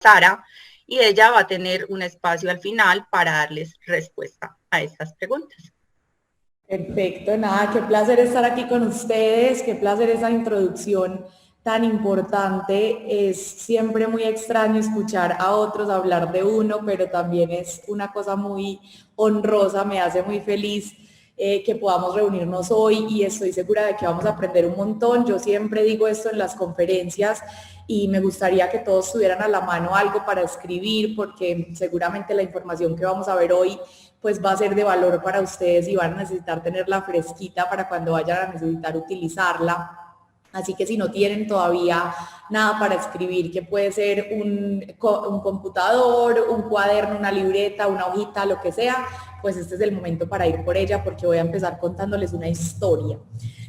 Sara, y ella va a tener un espacio al final para darles respuesta a estas preguntas. Perfecto, nada, qué placer estar aquí con ustedes, qué placer esa introducción tan importante. Es siempre muy extraño escuchar a otros hablar de uno, pero también es una cosa muy honrosa, me hace muy feliz que podamos reunirnos hoy y estoy segura de que vamos a aprender un montón. Yo siempre digo esto en las conferencias y me gustaría que todos tuvieran a la mano algo para escribir, porque seguramente la información que vamos a ver hoy pues va a ser de valor para ustedes y van a necesitar tenerla fresquita para cuando vayan a necesitar utilizarla. Así que si no tienen todavía nada para escribir, que puede ser un computador, un cuaderno, una libreta, una hojita, lo que sea, pues este es el momento para ir por ella porque voy a empezar contándoles una historia.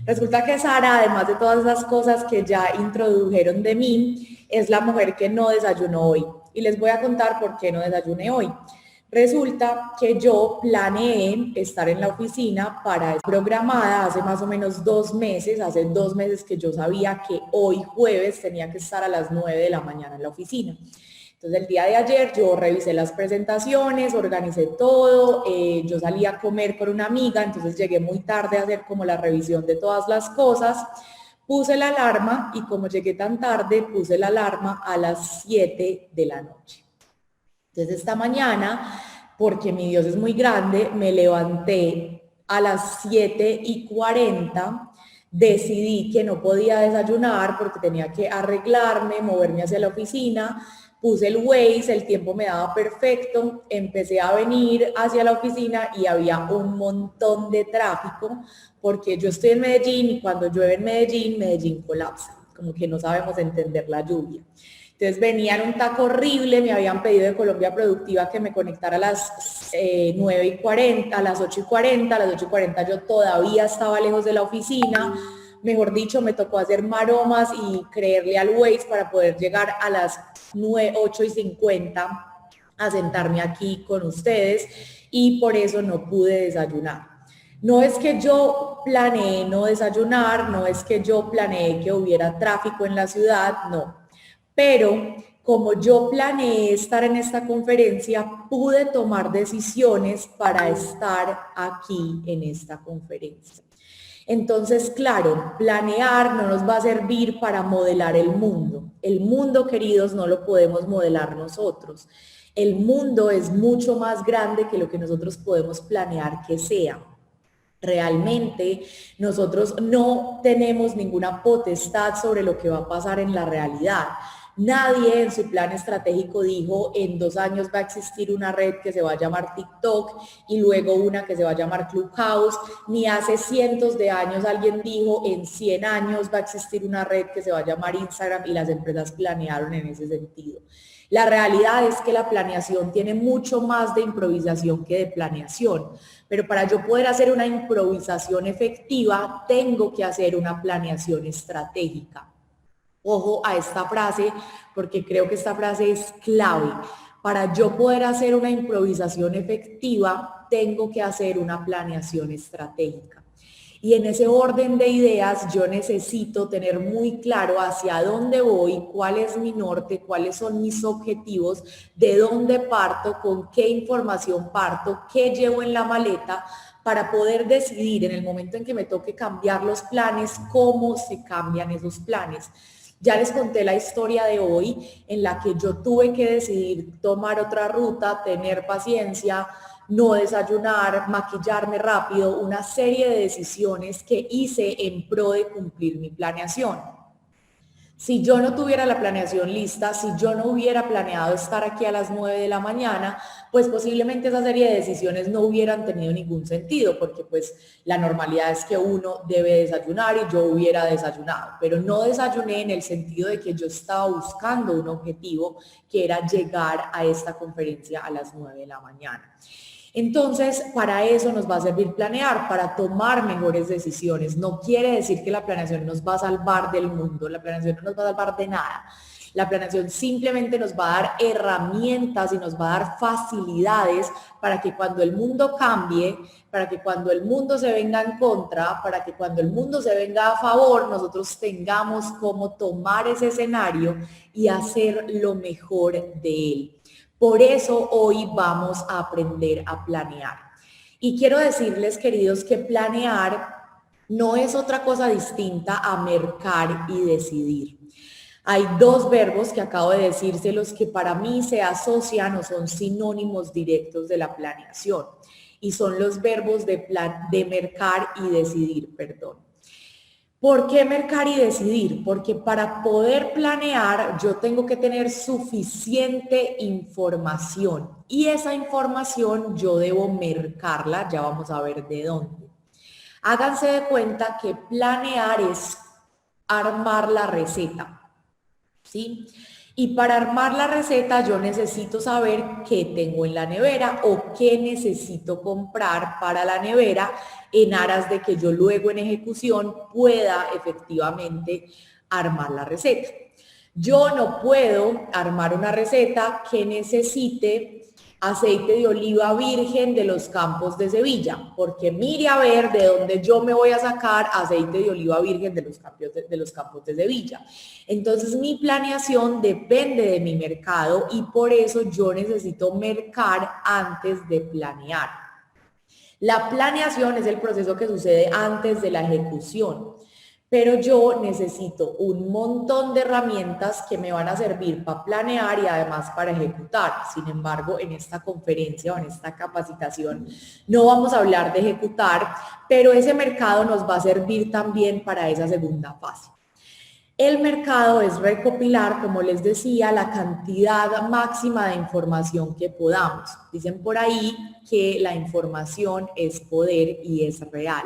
Resulta que Sara, además de todas esas cosas que ya introdujeron de mí, es la mujer que no desayunó hoy. Y les voy a contar por qué no desayuné hoy. Resulta que yo planeé estar en la oficina para programada hace más o menos 2 meses, hace 2 meses que yo sabía que hoy jueves tenía que estar a las 9 de la mañana en la oficina. Entonces el día de ayer yo revisé las presentaciones, organicé todo, yo salí a comer con una amiga, entonces llegué muy tarde a hacer como la revisión de todas las cosas, puse la alarma y como llegué tan tarde puse la alarma a las 7 de la noche. Entonces esta mañana, porque mi Dios es muy grande, me levanté a las 7:40, decidí que no podía desayunar porque tenía que arreglarme, moverme hacia la oficina, puse el Waze, el tiempo me daba perfecto, empecé a venir hacia la oficina y había un montón de tráfico porque yo estoy en Medellín y cuando llueve en Medellín, Medellín colapsa, como que no sabemos entender la lluvia. Entonces venía en un taco horrible, me habían pedido de Colombia Productiva que me conectara a las 9:40, a las 8:40, a las 8:40 yo todavía estaba lejos de la oficina, mejor dicho, me tocó hacer maromas y creerle al Waze para poder llegar a las 8:50 a sentarme aquí con ustedes y por eso no pude desayunar. No es que yo planeé no desayunar, no es que yo planeé que hubiera tráfico en la ciudad, no. Pero como yo planeé estar en esta conferencia, pude tomar decisiones para estar aquí en esta conferencia. Entonces, claro, planear no nos va a servir para modelar el mundo. El mundo, queridos, no lo podemos modelar nosotros. El mundo es mucho más grande que lo que nosotros podemos planear que sea. Realmente nosotros no tenemos ninguna potestad sobre lo que va a pasar en la realidad. Nadie en su plan estratégico dijo en 2 años va a existir una red que se va a llamar TikTok y luego una que se va a llamar Clubhouse, ni hace cientos de años alguien dijo en 100 años va a existir una red que se va a llamar Instagram y las empresas planearon en ese sentido. La realidad es que la planeación tiene mucho más de improvisación que de planeación, pero para yo poder hacer una improvisación efectiva, tengo que hacer una planeación estratégica. Ojo a esta frase, porque creo que esta frase es clave. Para yo poder hacer una improvisación efectiva, tengo que hacer una planeación estratégica. Y en ese orden de ideas yo necesito tener muy claro hacia dónde voy, cuál es mi norte, cuáles son mis objetivos, de dónde parto, con qué información parto, qué llevo en la maleta para poder decidir en el momento en que me toque cambiar los planes, cómo se cambian esos planes. Ya les conté la historia de hoy en la que yo tuve que decidir tomar otra ruta, tener paciencia, no desayunar, maquillarme rápido, una serie de decisiones que hice en pro de cumplir mi planeación. Si yo no tuviera la planeación lista, si yo no hubiera planeado estar aquí a las 9 de la mañana, pues posiblemente esa serie de decisiones no hubieran tenido ningún sentido, porque pues la normalidad es que uno debe desayunar y yo hubiera desayunado, pero no desayuné en el sentido de que yo estaba buscando un objetivo que era llegar a esta conferencia a las 9 de la mañana. Entonces, para eso nos va a servir planear, para tomar mejores decisiones. No quiere decir que la planeación nos va a salvar del mundo, la planeación no nos va a salvar de nada. La planeación simplemente nos va a dar herramientas y nos va a dar facilidades para que cuando el mundo cambie, para que cuando el mundo se venga en contra, para que cuando el mundo se venga a favor, nosotros tengamos cómo tomar ese escenario y hacer lo mejor de él. Por eso hoy vamos a aprender a planear. Y quiero decirles, queridos, que planear no es otra cosa distinta a mercar y decidir. Hay dos verbos que acabo de decírselos que para mí se asocian o son sinónimos directos de la planeación. Y son los verbos de mercar y decidir, perdón. ¿Por qué mercar y decidir? Porque para poder planear yo tengo que tener suficiente información y esa información yo debo mercarla, ya vamos a ver de dónde. Háganse de cuenta que planear es armar la receta, ¿sí? Y para armar la receta yo necesito saber qué tengo en la nevera o qué necesito comprar para la nevera en aras de que yo luego en ejecución pueda efectivamente armar la receta. Yo no puedo armar una receta que necesite aceite de oliva virgen de los campos de Sevilla, porque mire a ver de dónde yo me voy a sacar aceite de oliva virgen de los campos de Sevilla. Entonces mi planeación depende de mi mercado y por eso yo necesito mercar antes de planear. La planeación es el proceso que sucede antes de la ejecución. Pero yo necesito un montón de herramientas que me van a servir para planear y además para ejecutar. Sin embargo, en esta conferencia o en esta capacitación no vamos a hablar de ejecutar, pero ese mercado nos va a servir también para esa segunda fase. El mercado es recopilar, como les decía, la cantidad máxima de información que podamos. Dicen por ahí que la información es poder y es real.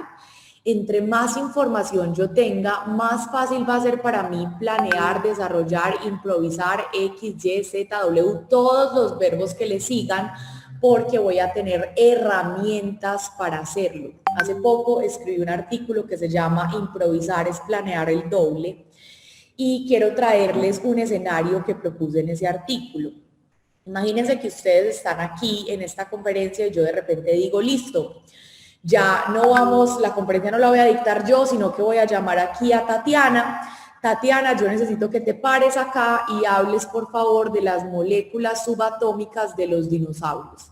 Entre más información yo tenga, más fácil va a ser para mí planear, desarrollar, improvisar, X, Y, Z, W, todos los verbos que le sigan, porque voy a tener herramientas para hacerlo. Hace poco escribí un artículo que se llama Improvisar es planear el doble y quiero traerles un escenario que propuse en ese artículo. Imagínense que ustedes están aquí en esta conferencia y yo de repente digo, listo, ya no vamos, la conferencia no la voy a dictar yo, sino que voy a llamar aquí a Tatiana. Tatiana, yo necesito que te pares acá y hables, por favor, de las moléculas subatómicas de los dinosaurios.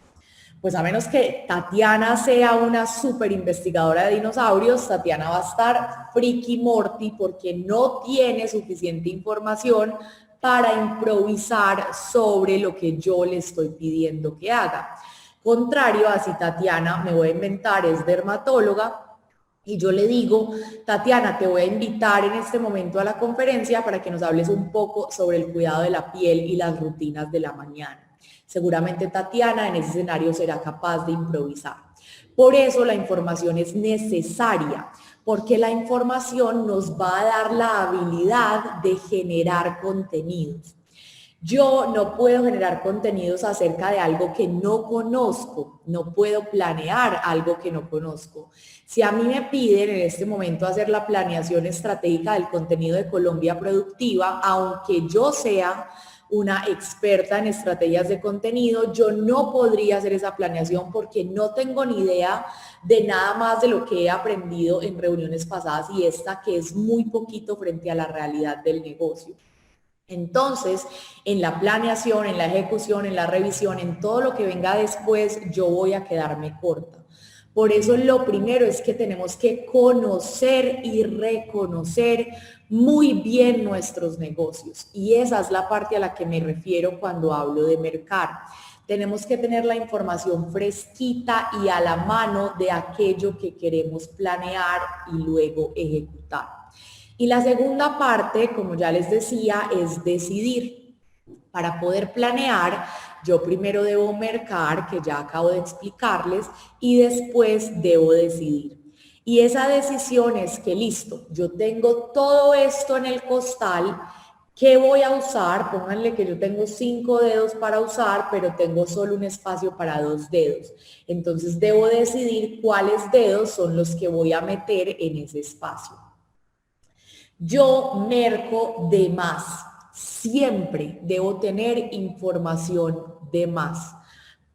Pues a menos que Tatiana sea una súper investigadora de dinosaurios, Tatiana va a estar friki morty porque no tiene suficiente información para improvisar sobre lo que yo le estoy pidiendo que haga. Contrario a si Tatiana, me voy a inventar, es dermatóloga y yo le digo, Tatiana, te voy a invitar en este momento a la conferencia para que nos hables un poco sobre el cuidado de la piel y las rutinas de la mañana. Seguramente Tatiana en ese escenario será capaz de improvisar. Por eso la información es necesaria, porque la información nos va a dar la habilidad de generar contenidos. Yo no puedo generar contenidos acerca de algo que no conozco, no puedo planear algo que no conozco. Si a mí me piden en este momento hacer la planeación estratégica del contenido de Colombia Productiva, aunque yo sea una experta en estrategias de contenido, yo no podría hacer esa planeación porque no tengo ni idea de nada más de lo que he aprendido en reuniones pasadas y esta que es muy poquito frente a la realidad del negocio. Entonces, en la planeación, en la ejecución, en la revisión, en todo lo que venga después, yo voy a quedarme corta. Por eso lo primero es que tenemos que conocer y reconocer muy bien nuestros negocios. Y esa es la parte a la que me refiero cuando hablo de mercar. Tenemos que tener la información fresquita y a la mano de aquello que queremos planear y luego ejecutar. Y la segunda parte, como ya les decía, es decidir. Para poder planear, yo primero debo mercar, que ya acabo de explicarles, y después debo decidir. Y esa decisión es que listo, yo tengo todo esto en el costal, ¿qué voy a usar? Pónganle que yo tengo 5 dedos para usar, pero tengo solo un espacio para 2 dedos. Entonces debo decidir cuáles dedos son los que voy a meter en ese espacio. Yo merco de más. Siempre debo tener información de más.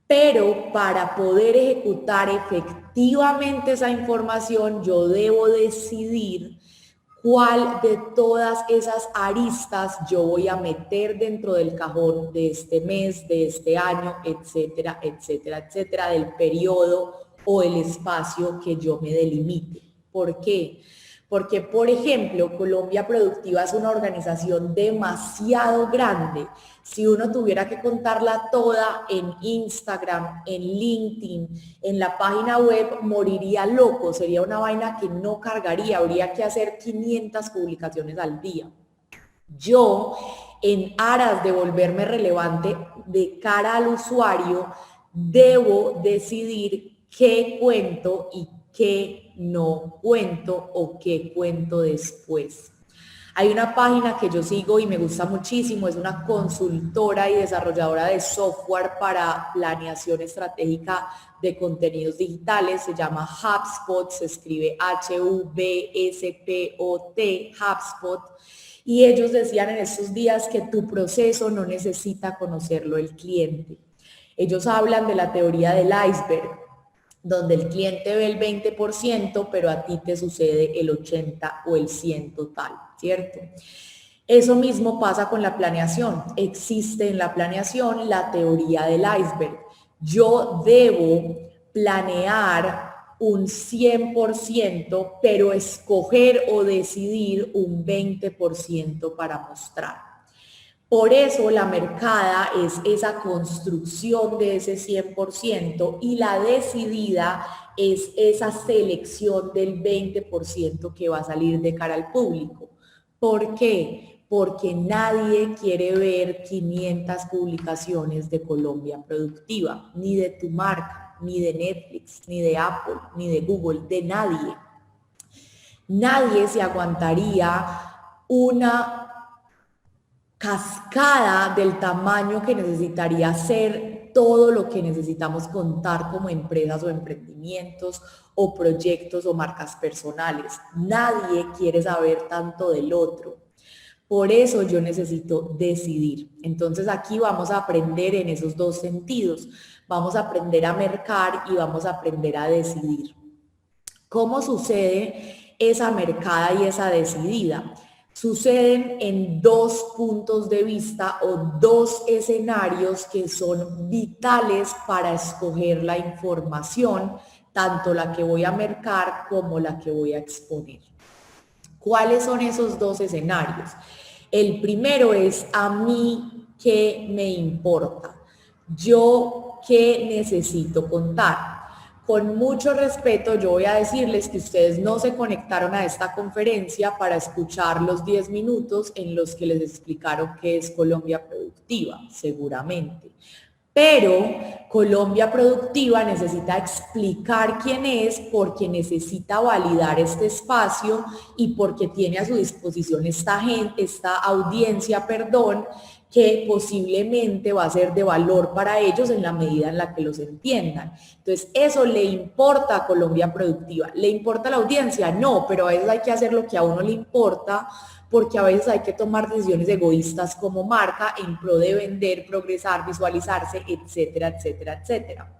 Pero para poder ejecutar efectivamente esa información, yo debo decidir cuál de todas esas aristas yo voy a meter dentro del cajón de este mes, de este año, etcétera, etcétera, etcétera, del periodo o el espacio que yo me delimite. ¿Por qué? Porque, por ejemplo, Colombia Productiva es una organización demasiado grande. Si uno tuviera que contarla toda en Instagram, en LinkedIn, en la página web, moriría loco. Sería una vaina que no cargaría. Habría que hacer 500 publicaciones al día. Yo, en aras de volverme relevante de cara al usuario, debo decidir qué cuento y qué no cuento o qué cuento después. Hay una página que yo sigo y me gusta muchísimo, es una consultora y desarrolladora de software para planeación estratégica de contenidos digitales, se llama HubSpot, se escribe HUBSPOT, HubSpot, y ellos decían en estos días que tu proceso no necesita conocerlo el cliente. Ellos hablan de la teoría del iceberg, donde el cliente ve el 20%, pero a ti te sucede el 80 o el 100 total, ¿cierto? Eso mismo pasa con la planeación. Existe en la planeación la teoría del iceberg. Yo debo planear un 100%, pero escoger o decidir un 20% para mostrar. Por eso la mercada es esa construcción de ese 100% y la decidida es esa selección del 20% que va a salir de cara al público. ¿Por qué? Porque nadie quiere ver 500 publicaciones de Colombia Productiva, ni de tu marca, ni de Netflix, ni de Apple, ni de Google, de nadie. Nadie se aguantaría una cascada del tamaño que necesitaría ser todo lo que necesitamos contar como empresas o emprendimientos o proyectos o marcas personales. Nadie quiere saber tanto del otro. Por eso yo necesito decidir. Entonces aquí vamos a aprender en esos dos sentidos. Vamos a aprender a mercar y vamos a aprender a decidir. ¿Cómo sucede esa mercada y esa decidida? Suceden en dos puntos de vista o dos escenarios que son vitales para escoger la información, tanto la que voy a mercar como la que voy a exponer. ¿Cuáles son esos dos escenarios? El primero es a mí qué me importa, yo qué necesito contar. Con mucho respeto, yo voy a decirles que ustedes no se conectaron a esta conferencia para escuchar los 10 minutos en los que les explicaron qué es Colombia Productiva, seguramente. Pero Colombia Productiva necesita explicar quién es porque necesita validar este espacio y porque tiene a su disposición esta audiencia, que posiblemente va a ser de valor para ellos en la medida en la que los entiendan. Entonces, eso le importa a Colombia Productiva. ¿Le importa a la audiencia? No, pero a veces hay que hacer lo que a uno le importa, porque a veces hay que tomar decisiones egoístas como marca en pro de vender, progresar, visualizarse, etcétera, etcétera, etcétera.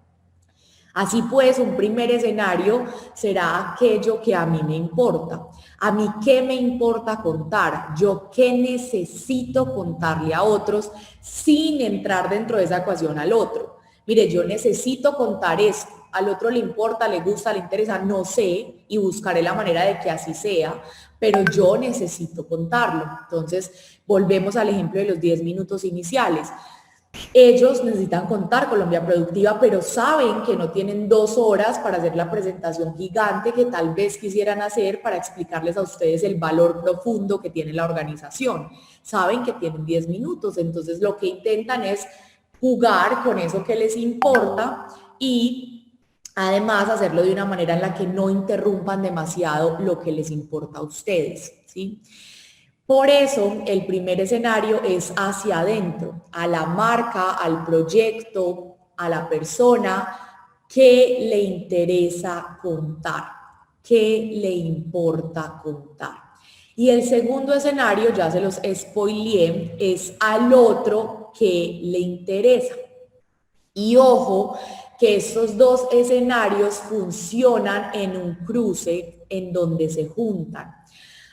Así pues, un primer escenario será aquello que a mí me importa. ¿A mí qué me importa contar? ¿Yo qué necesito contarle a otros sin entrar dentro de esa ecuación al otro? Mire, yo necesito contar esto. Al otro le importa, le gusta, le interesa, no sé, y buscaré la manera de que así sea, pero yo necesito contarlo. Entonces, volvemos al ejemplo de los 10 minutos iniciales. Ellos necesitan contar Colombia Productiva, pero saben que no tienen 2 horas para hacer la presentación gigante que tal vez quisieran hacer para explicarles a ustedes el valor profundo que tiene la organización. Saben que tienen 10 minutos, entonces lo que intentan es jugar con eso que les importa y además hacerlo de una manera en la que no interrumpan demasiado lo que les importa a ustedes, ¿sí? Por eso, el primer escenario es hacia adentro, a la marca, al proyecto, a la persona que le interesa contar, que le importa contar. Y el segundo escenario, ya se los spoileé, es al otro que le interesa. Y ojo, que estos dos escenarios funcionan en un cruce en donde se juntan.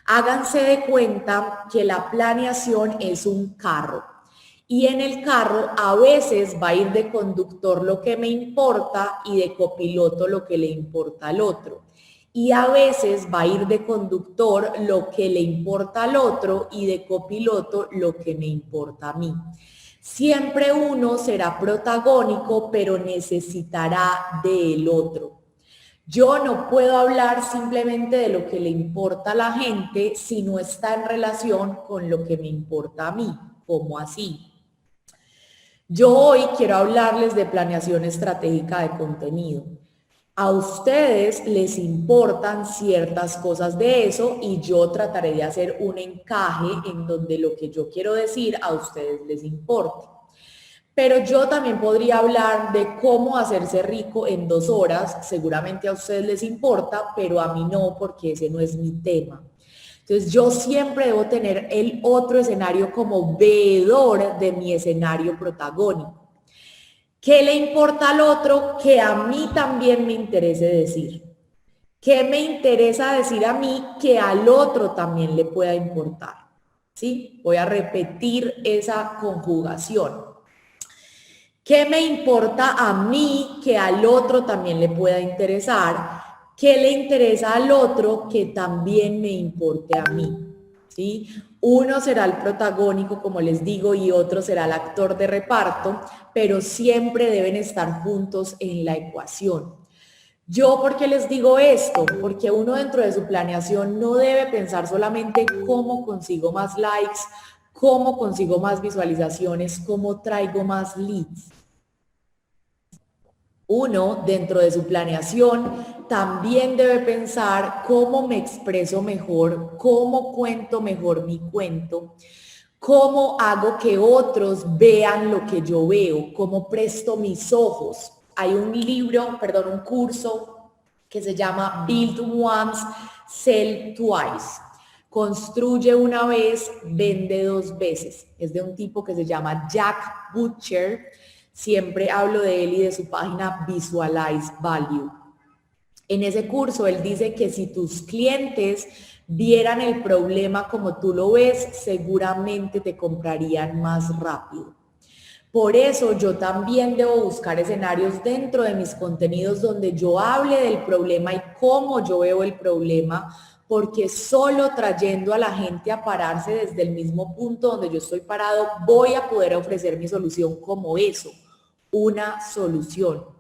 Háganse de cuenta que la planeación es un carro y en el carro a veces va a ir de conductor lo que me importa y de copiloto lo que le importa al otro. Y a veces va a ir de conductor lo que le importa al otro y de copiloto lo que me importa a mí. Siempre uno será protagónico, pero necesitará del otro. Yo no puedo hablar simplemente de lo que le importa a la gente si no está en relación con lo que me importa a mí. ¿Cómo así? Yo hoy quiero hablarles de planeación estratégica de contenido. A ustedes les importan ciertas cosas de eso y yo trataré de hacer un encaje en donde lo que yo quiero decir a ustedes les importe. Pero yo también podría hablar de cómo hacerse rico en 2 horas. Seguramente a ustedes les importa, pero a mí no, porque ese no es mi tema. Entonces yo siempre debo tener el otro escenario como veedor de mi escenario protagónico. ¿Qué le importa al otro que a mí también me interese decir? ¿Qué me interesa decir a mí que al otro también le pueda importar? ¿Sí? Voy a repetir esa conjugación. ¿Qué me importa a mí que al otro también le pueda interesar? ¿Qué le interesa al otro que también me importe a mí? ¿Sí? Uno será el protagónico, como les digo, y otro será el actor de reparto, pero siempre deben estar juntos en la ecuación. ¿Yo por qué les digo esto? Porque uno dentro de su planeación no debe pensar solamente cómo consigo más likes, cómo consigo más visualizaciones, cómo traigo más leads. Uno, dentro de su planeación, también debe pensar cómo me expreso mejor, cómo cuento mejor mi cuento, cómo hago que otros vean lo que yo veo, cómo presto mis ojos. Hay un curso que se llama Build Once, Sell Twice. Construye una vez, vende 2 veces. Es de un tipo que se llama Jack Butcher. Siempre hablo de él y de su página Visualize Value. En ese curso él dice que si tus clientes vieran el problema como tú lo ves, seguramente te comprarían más rápido. Por eso yo también debo buscar escenarios dentro de mis contenidos donde yo hable del problema y cómo yo veo el problema, porque solo trayendo a la gente a pararse desde el mismo punto donde yo estoy parado, voy a poder ofrecer mi solución como eso, una solución.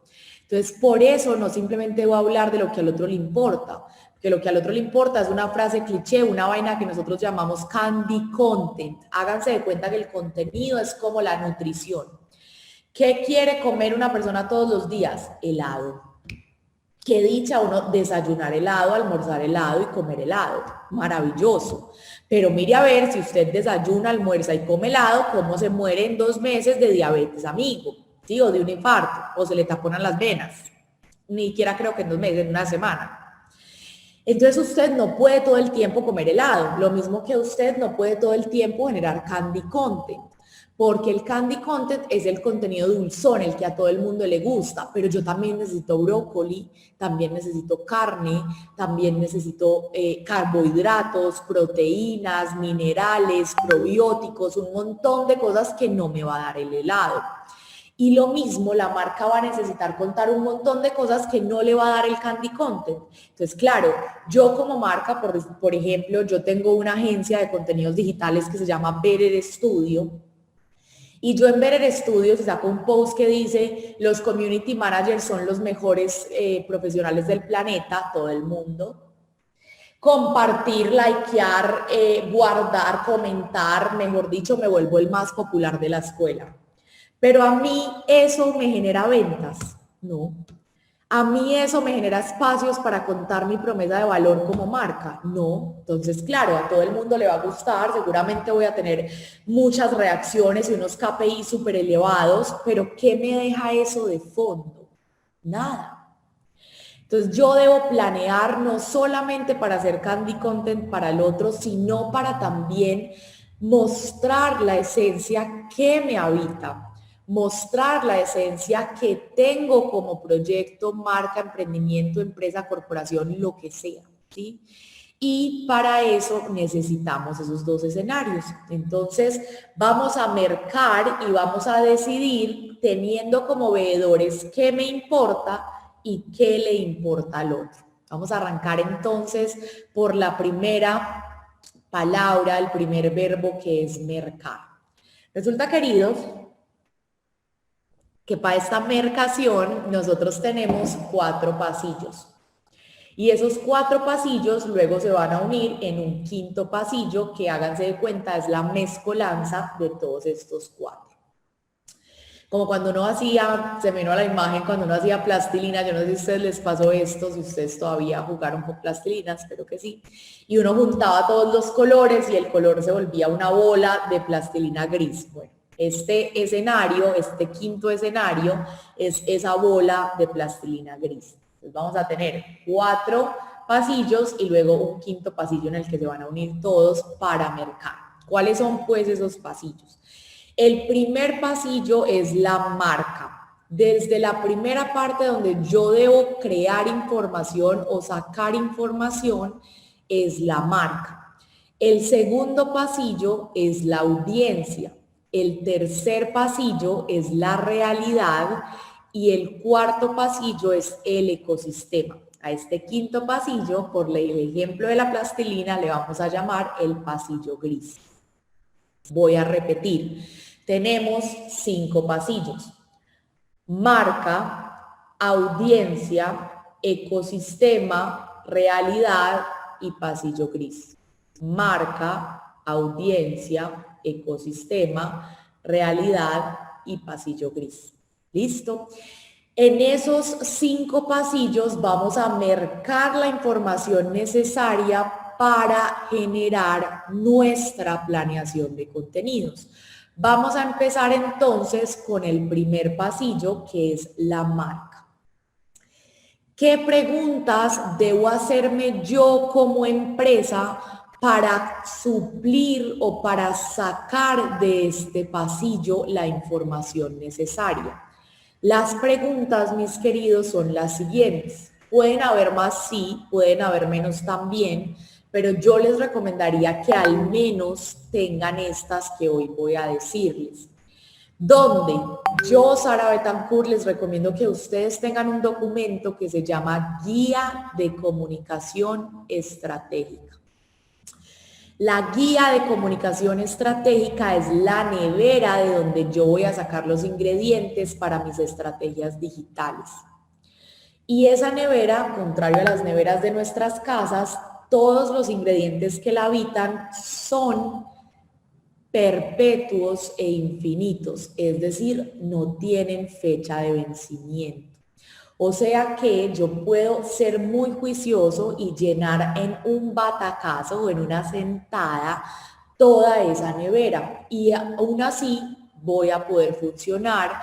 Entonces, por eso no simplemente voy a hablar de lo que al otro le importa, que lo que al otro le importa es una frase cliché, una vaina que nosotros llamamos candy content. Háganse de cuenta que el contenido es como la nutrición. ¿Qué quiere comer una persona todos los días? Helado. Qué dicha uno desayunar helado, almorzar helado y comer helado. Maravilloso. Pero mire a ver si usted desayuna, almuerza y come helado, cómo se muere en 2 meses de diabetes, amigo, ¿sí? O de un infarto, o se le taponan las venas. Ni siquiera creo que en 2 meses, en una semana. Entonces usted no puede todo el tiempo comer helado, lo mismo que usted no puede todo el tiempo generar candy content, porque el candy content es el contenido dulzón, el que a todo el mundo le gusta, pero yo también necesito brócoli, también necesito carne, también necesito carbohidratos, proteínas, minerales, probióticos, un montón de cosas que no me va a dar el helado. Y lo mismo, la marca va a necesitar contar un montón de cosas que no le va a dar el candy content. Entonces, claro, yo como marca, por ejemplo, yo tengo una agencia de contenidos digitales que se llama Better Studio. Y yo en Better Studio saco un post que dice, los community managers son los mejores profesionales del planeta, todo el mundo. Compartir, likear, guardar, comentar, mejor dicho, me vuelvo el más popular de la escuela. Pero a mí eso me genera ventas, no. A mí eso me genera espacios para contar mi promesa de valor como marca, no. Entonces, claro, a todo el mundo le va a gustar, seguramente voy a tener muchas reacciones y unos KPI súper elevados, pero ¿qué me deja eso de fondo? Nada. Entonces yo debo planear no solamente para hacer candy content para el otro, sino para también mostrar la esencia que me habita, mostrar la esencia que tengo como proyecto, marca, emprendimiento, empresa, corporación, lo que sea, ¿sí? Y para eso necesitamos esos dos escenarios. Entonces vamos a mercar y vamos a decidir teniendo como veedores qué me importa y qué le importa al otro. Vamos a arrancar entonces por la primera palabra, el primer verbo, que es mercar. Resulta, queridos, que para esta mercación nosotros tenemos 4 pasillos. Y esos 4 pasillos luego se van a unir en un quinto pasillo que, háganse de cuenta, es la mezcolanza de todos estos 4. Como cuando uno hacía, se me vino a la imagen, cuando uno hacía plastilina, yo no sé si a ustedes les pasó esto, si ustedes todavía jugaron con plastilina, espero que sí, y uno juntaba todos los colores y el color se volvía una bola de plastilina gris. Bueno, este escenario, este quinto escenario, es esa bola de plastilina gris. Entonces vamos a tener 4 pasillos y luego un quinto pasillo en el que se van a unir todos para mercar. ¿Cuáles son pues esos pasillos? El primer pasillo es la marca. Desde la primera parte donde yo debo crear información o sacar información es la marca. El segundo pasillo es la audiencia. El tercer pasillo es la realidad y el cuarto pasillo es el ecosistema. A este quinto pasillo, por el ejemplo de la plastilina, le vamos a llamar el pasillo gris. Voy a repetir. Tenemos 5 pasillos: marca, audiencia, ecosistema, realidad y pasillo gris. Marca, audiencia, ecosistema, realidad y pasillo gris. ¿Listo? En esos 5 pasillos vamos a mercar la información necesaria para generar nuestra planeación de contenidos. Vamos a empezar entonces con el primer pasillo, que es la marca. ¿Qué preguntas debo hacerme yo como empresa para suplir o para sacar de este pasillo la información necesaria? Las preguntas, mis queridos, son las siguientes. Pueden haber más, sí, pueden haber menos también, pero yo les recomendaría que al menos tengan estas que hoy voy a decirles. Donde yo, Sara Betancourt, les recomiendo que ustedes tengan un documento que se llama Guía de Comunicación Estratégica. La guía de comunicación estratégica es la nevera de donde yo voy a sacar los ingredientes para mis estrategias digitales. Y esa nevera, contrario a las neveras de nuestras casas, todos los ingredientes que la habitan son perpetuos e infinitos, es decir, no tienen fecha de vencimiento. O sea que yo puedo ser muy juicioso y llenar en un batacazo o en una sentada toda esa nevera y aún así voy a poder funcionar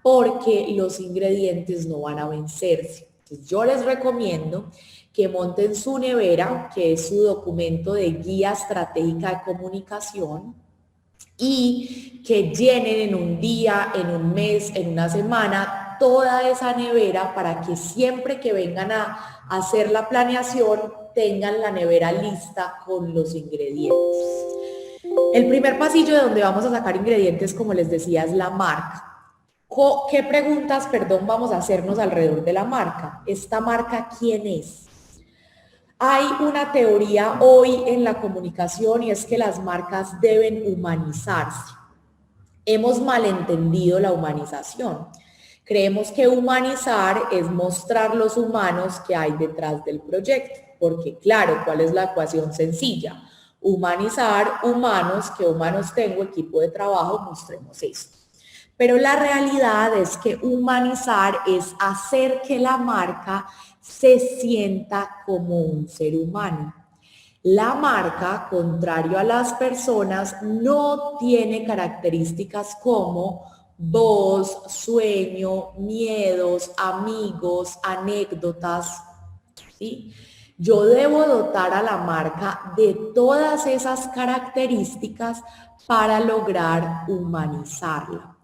porque los ingredientes no van a vencerse. Entonces, yo les recomiendo que monten su nevera, que es su documento de guía estratégica de comunicación, y que llenen en un día, en un mes, en una semana, toda esa nevera para que siempre que vengan a hacer la planeación tengan la nevera lista con los ingredientes. El primer pasillo de donde vamos a sacar ingredientes, como les decía, es la marca. ¿Qué preguntas, vamos a hacernos alrededor de la marca? ¿Esta marca quién es? Hay una teoría hoy en la comunicación y es que las marcas deben humanizarse. Hemos malentendido la humanización. Creemos que humanizar es mostrar los humanos que hay detrás del proyecto, porque claro, ¿cuál es la ecuación sencilla? Humanizar humanos, ¿qué humanos tengo? Equipo de trabajo, mostremos esto. Pero la realidad es que humanizar es hacer que la marca se sienta como un ser humano. La marca, contrario a las personas, no tiene características como voz, sueño, miedos, amigos, anécdotas, ¿sí? Yo debo dotar a la marca de todas esas características para lograr humanizarla.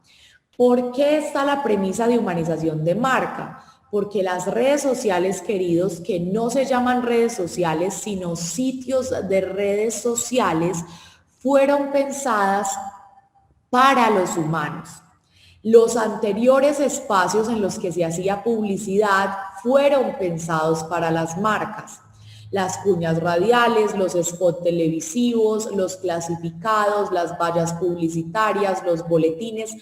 ¿Por qué está la premisa de humanización de marca? Porque las redes sociales, queridos, que no se llaman redes sociales, sino sitios de redes sociales, fueron pensadas para los humanos. Los anteriores espacios en los que se hacía publicidad fueron pensados para las marcas. Las cuñas radiales, los spots televisivos, los clasificados, las vallas publicitarias, los boletines,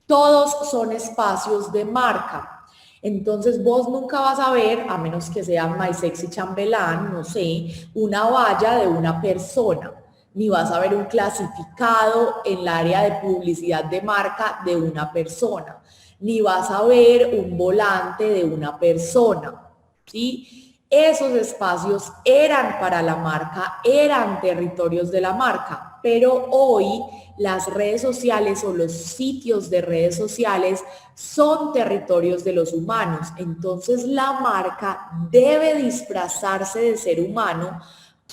todos son espacios de marca. Entonces vos nunca vas a ver, a menos que sea My Sexy Chambelán, no sé, una valla de una persona, ni vas a ver un clasificado en el área de publicidad de marca de una persona, ni vas a ver un volante de una persona, ¿sí? Esos espacios eran para la marca, eran territorios de la marca, pero hoy las redes sociales o los sitios de redes sociales son territorios de los humanos. Entonces la marca debe disfrazarse de ser humano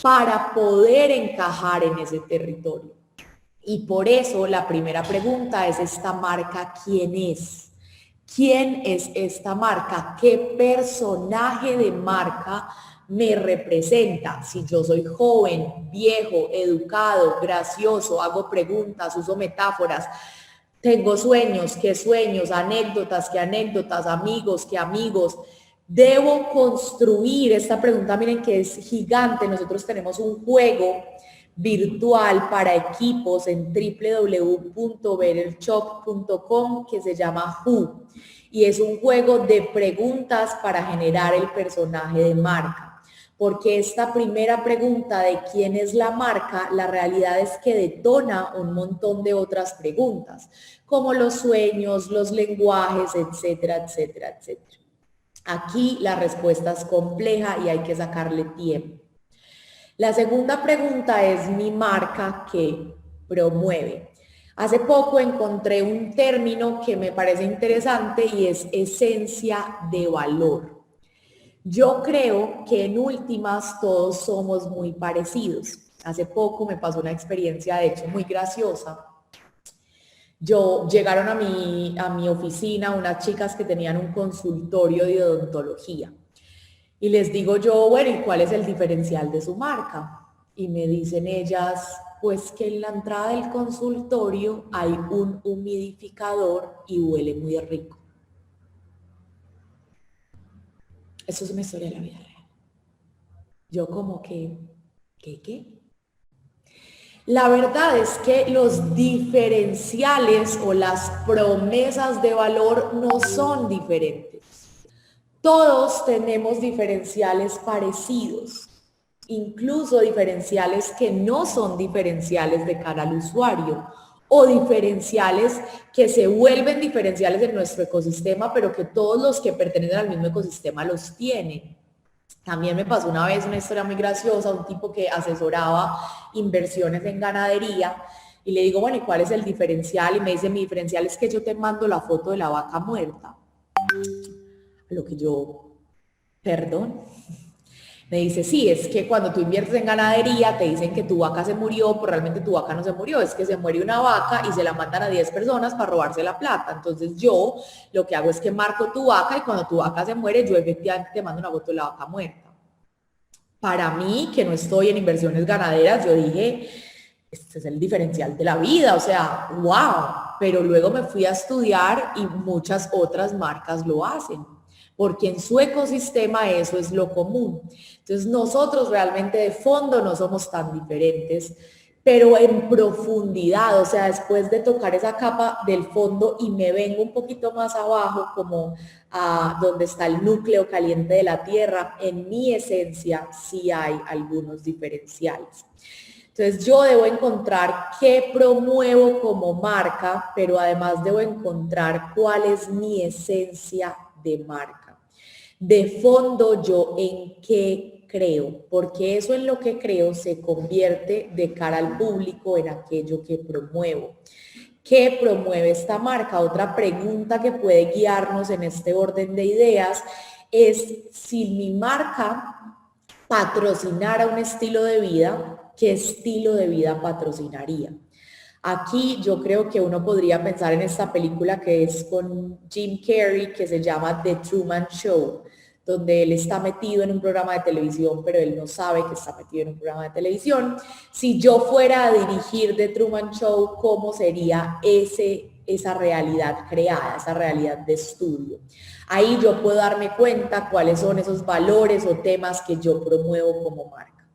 para poder encajar en ese territorio. Y por eso la primera pregunta es: ¿esta marca quién es? ¿Quién es esta marca? ¿Qué personaje de marca me representa? Si yo soy joven, viejo, educado, gracioso, hago preguntas, uso metáforas, tengo sueños, ¿qué sueños? Anécdotas, ¿qué anécdotas? Amigos, ¿qué amigos? Debo construir, esta pregunta miren que es gigante. Nosotros tenemos un juego virtual para equipos en www.bettershop.com que se llama Who, y es un juego de preguntas para generar el personaje de marca, porque esta primera pregunta de quién es la marca, la realidad es que detona un montón de otras preguntas, como los sueños, los lenguajes, etcétera, etcétera, etcétera. Aquí la respuesta es compleja y hay que sacarle tiempo. La segunda pregunta es: ¿mi marca qué promueve? Hace poco encontré un término que me parece interesante y es esencia de valor. Yo creo que en últimas todos somos muy parecidos. Hace poco me pasó una experiencia, de hecho, muy graciosa. Llegaron a mi oficina unas chicas que tenían un consultorio de odontología. Y les digo yo, bueno, ¿y cuál es el diferencial de su marca? Y me dicen ellas, pues que en la entrada del consultorio hay un humidificador y huele muy rico. Eso es una historia de la vida real. Yo como que, ¿qué? La verdad es que los diferenciales o las promesas de valor no son diferentes. Todos tenemos diferenciales parecidos, incluso diferenciales que no son diferenciales de cara al usuario, o diferenciales que se vuelven diferenciales en nuestro ecosistema, pero que todos los que pertenecen al mismo ecosistema los tienen. También me pasó una vez una historia muy graciosa, un tipo que asesoraba inversiones en ganadería, y le digo, bueno, ¿y cuál es el diferencial? Y me dice, mi diferencial es que yo te mando la foto de la vaca muerta. Lo que yo, perdón, me dice, sí, es que cuando tú inviertes en ganadería te dicen que tu vaca se murió, pero realmente tu vaca no se murió, es que se muere una vaca y se la mandan a 10 personas para robarse la plata. Entonces yo lo que hago es que marco tu vaca y cuando tu vaca se muere, yo efectivamente te mando una foto de la vaca muerta. Para mí, que no estoy en inversiones ganaderas, yo dije, este es el diferencial de la vida, o sea, wow. Pero luego me fui a estudiar y muchas otras marcas lo hacen, porque en su ecosistema eso es lo común. Entonces nosotros realmente de fondo no somos tan diferentes, pero en profundidad, o sea, después de tocar esa capa del fondo y me vengo un poquito más abajo, como a donde está el núcleo caliente de la Tierra, en mi esencia sí hay algunos diferenciales. Entonces yo debo encontrar qué promuevo como marca, pero además debo encontrar cuál es mi esencia de marca. De fondo, yo en qué creo, porque eso en lo que creo se convierte de cara al público en aquello que promuevo. ¿Qué promueve esta marca? Otra pregunta que puede guiarnos en este orden de ideas es si mi marca patrocinara un estilo de vida, ¿qué estilo de vida patrocinaría? Aquí yo creo que uno podría pensar en esta película que es con Jim Carrey, que se llama The Truman Show, donde él está metido en un programa de televisión, pero él no sabe que está metido en un programa de televisión. Si yo fuera a dirigir The Truman Show, ¿cómo sería esa realidad creada, esa realidad de estudio? Ahí yo puedo darme cuenta cuáles son esos valores o temas que yo promuevo como marca.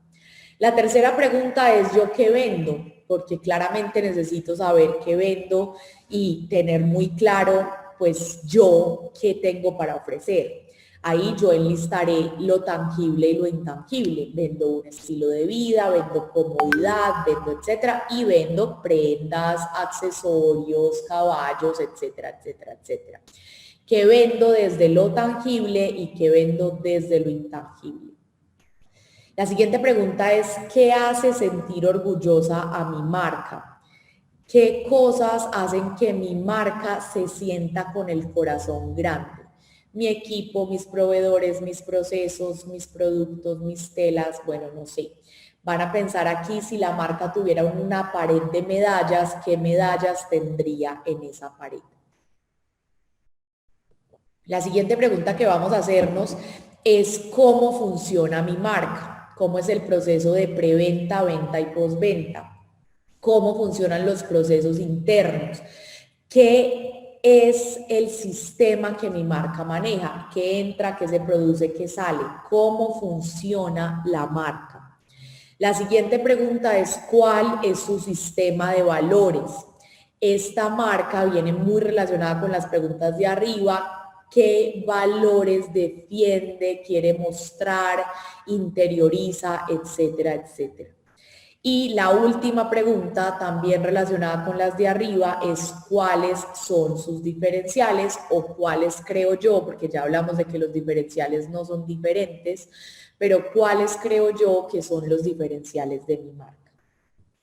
La tercera pregunta es ¿yo qué vendo? Porque claramente necesito saber qué vendo y tener muy claro pues yo qué tengo para ofrecer. Ahí yo enlistaré lo tangible y lo intangible. Vendo un estilo de vida, vendo comodidad, vendo etcétera, y vendo prendas, accesorios, caballos, etcétera, etcétera, etcétera. ¿Qué vendo desde lo tangible y qué vendo desde lo intangible? La siguiente pregunta es, ¿qué hace sentir orgullosa a mi marca? ¿Qué cosas hacen que mi marca se sienta con el corazón grande? Mi equipo, mis proveedores, mis procesos, mis productos, mis telas, bueno, no sé. Van a pensar aquí si la marca tuviera una pared de medallas, ¿qué medallas tendría en esa pared? La siguiente pregunta que vamos a hacernos es ¿cómo funciona mi marca? ¿Cómo es el proceso de preventa, venta y postventa? ¿Cómo funcionan los procesos internos? ¿Qué es el sistema que mi marca maneja? ¿Qué entra, qué se produce, qué sale? ¿Cómo funciona la marca? La siguiente pregunta es ¿cuál es su sistema de valores? Esta marca viene muy relacionada con las preguntas de arriba. ¿Qué valores defiende, quiere mostrar, interioriza, etcétera, etcétera? Y la última pregunta, también relacionada con las de arriba, es cuáles son sus diferenciales o cuáles creo yo, porque ya hablamos de que los diferenciales no son diferentes, pero cuáles creo yo que son los diferenciales de mi marca.